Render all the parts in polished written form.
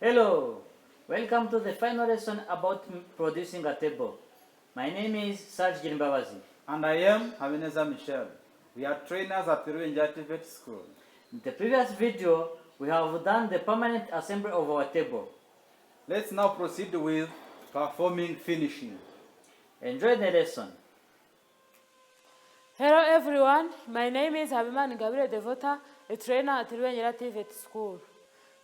Hello, welcome to the final lesson about producing a table. My name is Serge Girimbabazi. And I am Habineza Michel. We are trainers at the Ruenja TVET School. In the previous video, we have done the permanent assembly of our table. Let's now proceed with performing finishing. Enjoy the lesson. Hello everyone, my name is Habimana Gabriel Devota, a trainer at Ruenja TVET School.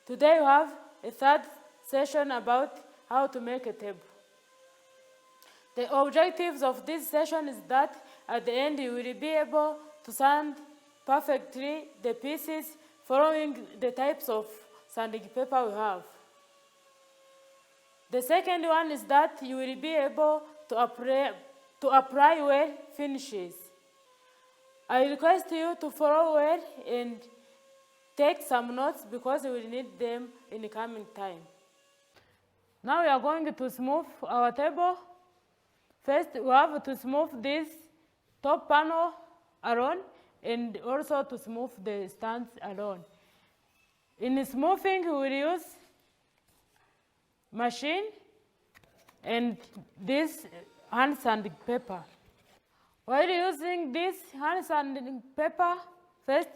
Today we have a third session about how to make a table. The objectives of this session is that at the end you will be able to sand perfectly the pieces following the types of sanding paper we have. The second one is that you will be able to apply well finishes. I request you to follow well and take some notes because we will need them in the coming time. Now we are going to smooth our table. First, we have to smooth this top panel alone and also to smooth the stands alone. In smoothing, we will use machine and this hand sanding paper. While using this hand sanding paper, first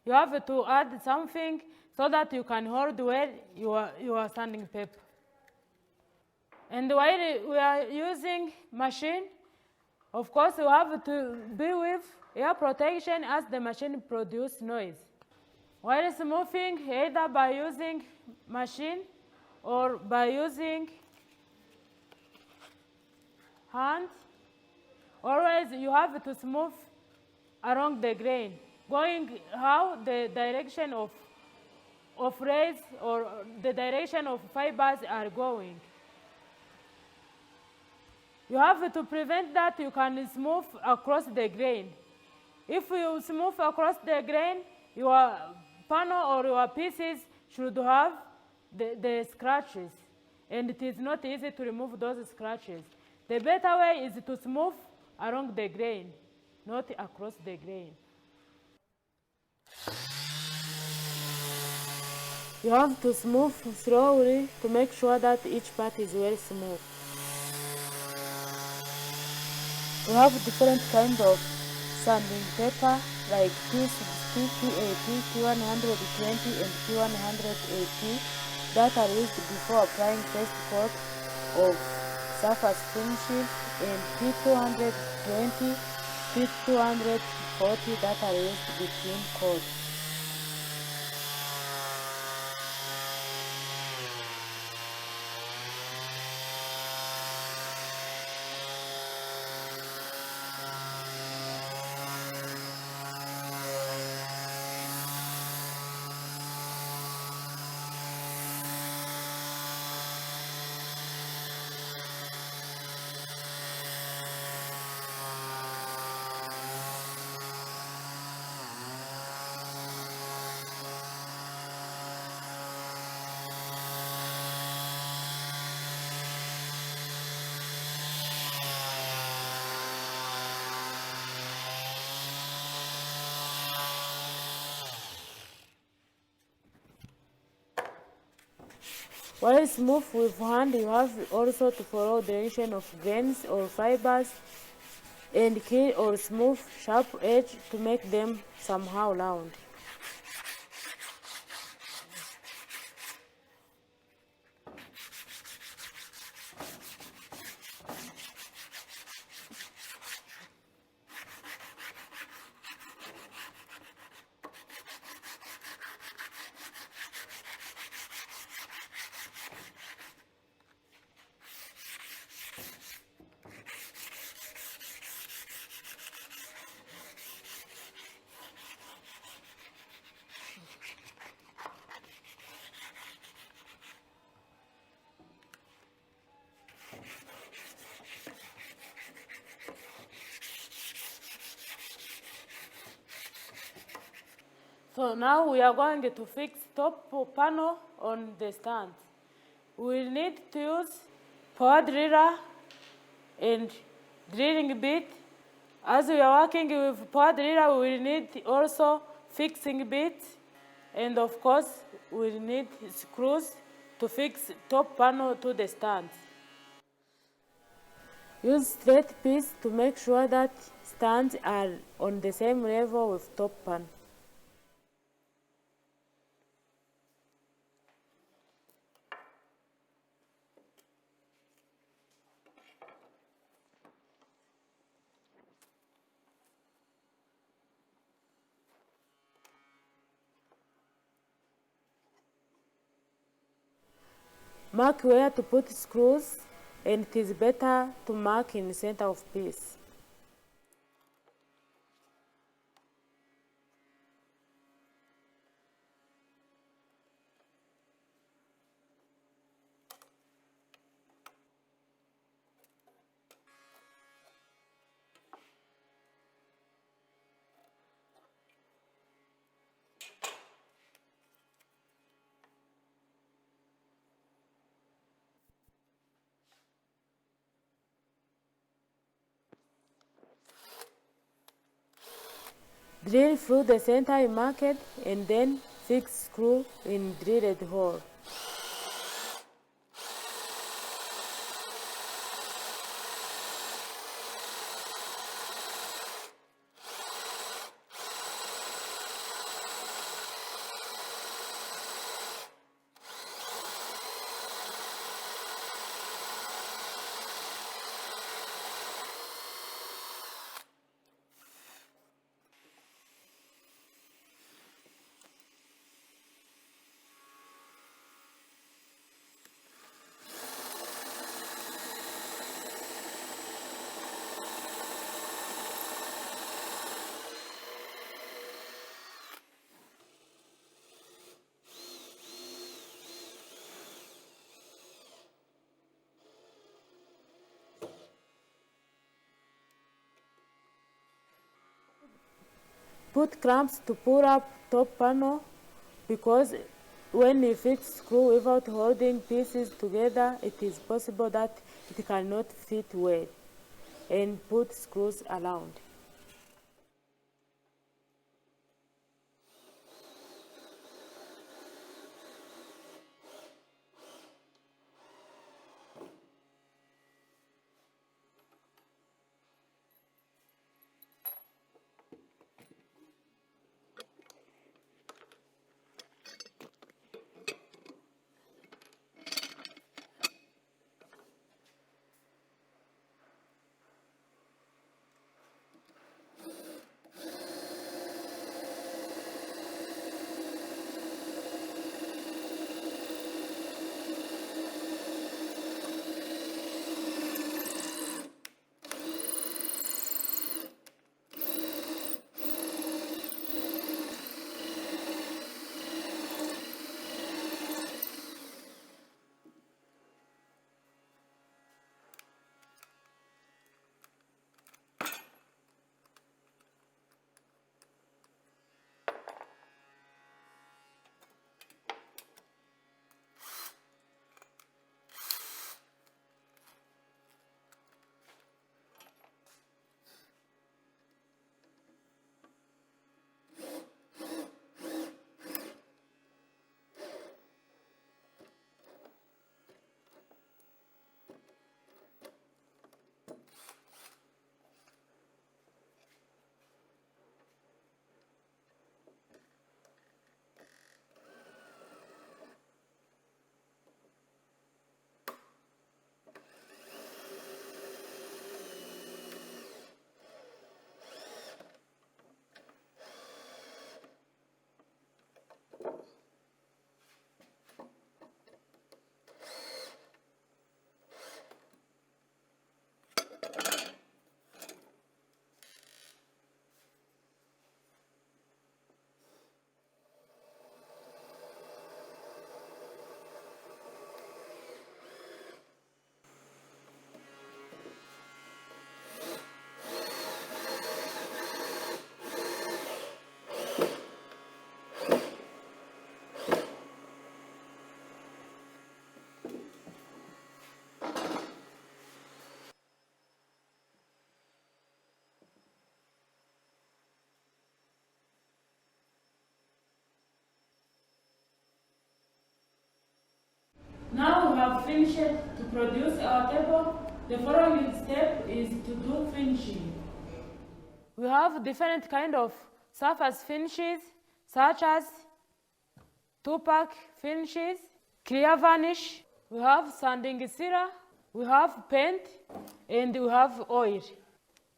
you have to add something so that you can hold well your sanding paper. And while we are using machine, of course, you have to be with ear protection as the machine produces noise. While smoothing, either by using machine or by using hand, always you have to smooth along the grain, going how the direction of rays or the direction of fibers are going. You have to prevent that you can smooth across the grain. If you smooth across the grain, your panel or your pieces should have the scratches, and it is not easy to remove those scratches. The better way is to smooth along the grain, not across the grain. You have to smooth slowly to make sure that each part is well smooth. We have different kinds of sanding paper like P60, P80, P120 and P180 that are used before applying first coat of surface finishes, and P220, P240 that are used between coats. While smooth with hand, you have also to follow the direction of grains or fibers and kill or smooth sharp edge to make them somehow round. So now we are going to fix top panel on the stand. We will need to use power driller and drilling bit. As we are working with power driller, we will need also fixing bit, and of course we will need screws to fix top panel to the stands. Use straight piece to make sure that stands are on the same level with top panel. Mark where to put screws, and it is better to mark in the center of piece. Drill through the center you marked and then fix screw in drilled hole. Put clamps to pull up top panel because when you fix screw without holding pieces together, it is possible that it cannot fit well, and put screws around. finished to produce our table, the following step is to do finishing. We have different kind of surface finishes, such as two-pack finishes, clear varnish, we have sanding sealer, we have paint, and we have oil.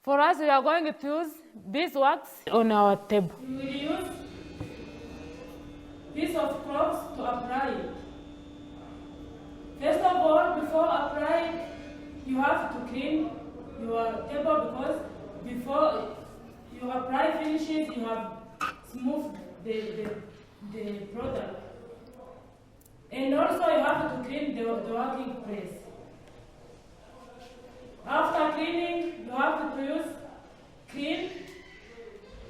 For us, we are going to use beeswax on our table. We will use piece of cloth to apply it. First of all, before applying, you have to clean your table, because before you apply finishes, you have smoothed the product. And also you have to clean the working place. After cleaning, you have to use clean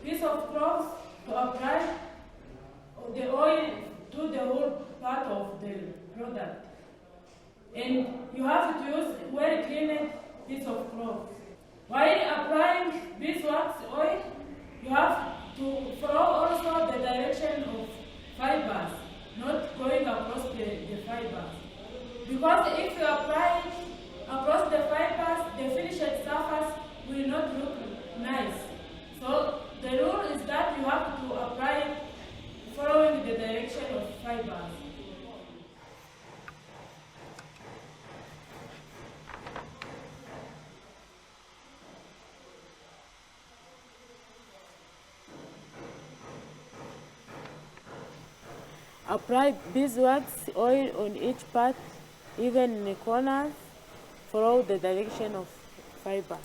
piece of cloth to apply the oil to the whole part of the product. And you have to use well cleaned piece of cloth. While applying beeswax oil, you have to follow also the direction of fibers, not going across the fibers. Because if you apply across the fibers, the finished surface will not look nice. So the rule is that you have to apply following the direction of fibers. Apply beeswax oil on each part, even in the corners. Follow the direction of fibers.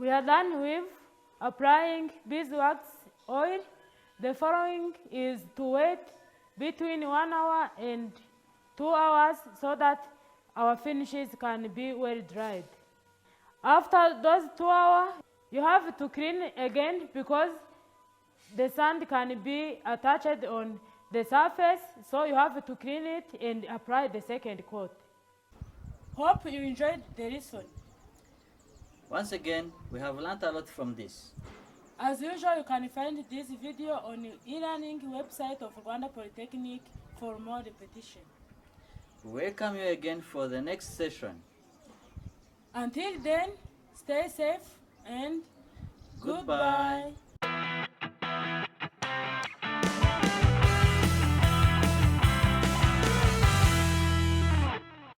We are done with applying beeswax oil. The following is to wait between 1 hour and 2 hours so that our finishes can be well dried. After those 2 hours, you have to clean again because the sand can be attached on the surface, so you have to clean it and apply the second coat. Hope you enjoyed the lesson. Once again, we have learned a lot from this. As usual, you can find this video on the e-learning website of Rwanda Polytechnic for more repetition. We welcome you again for the next session. Until then, stay safe and goodbye.